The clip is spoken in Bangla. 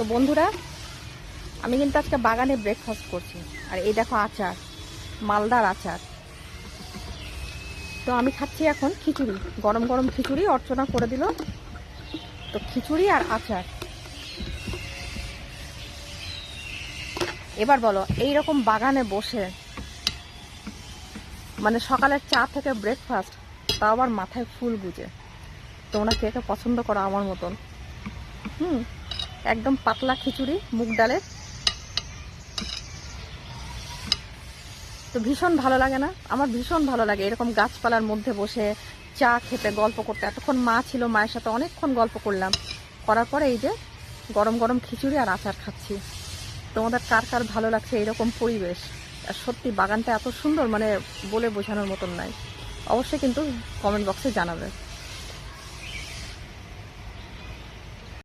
তো বন্ধুরা, আমি কিন্তু আজকে বাগানে ব্রেকফাস্ট করছি। আর এই দেখো আচার, মালদার আচার। তো আমি খাচ্ছি এখন খিচুড়ি, গরম গরম খিচুড়ি অর্চনা করে দিল। তো খিচুড়ি আর আচার। এবার বলো, এইরকম বাগানে বসে মানে সকালের চা থেকে ব্রেকফাস্ট, তাও আবার মাথায় ফুল গুজে, তোমরা কে কে পছন্দ করো আমার মতন? একদম পাতলা খিচুড়ি মুগ ডালের। তো ভীষণ ভালো লাগে না? আমার ভীষণ ভালো লাগে এরকম গাছপালার মধ্যে বসে চা খেতে, গল্প করতে। এতক্ষণ মা ছিল, মায়ের সাথে অনেকক্ষণ গল্প করলাম, করার পরে এই যে গরম গরম খিচুড়ি আর আচার খাচ্ছি। তোমাদের কার কার ভালো লাগছে এরকম পরিবেশ? আর সত্যি বাগানটা এত সুন্দর, মানে বলে বোঝানোর মতন নাই। অবশ্যই কিন্তু কমেন্ট বক্সে জানাবে।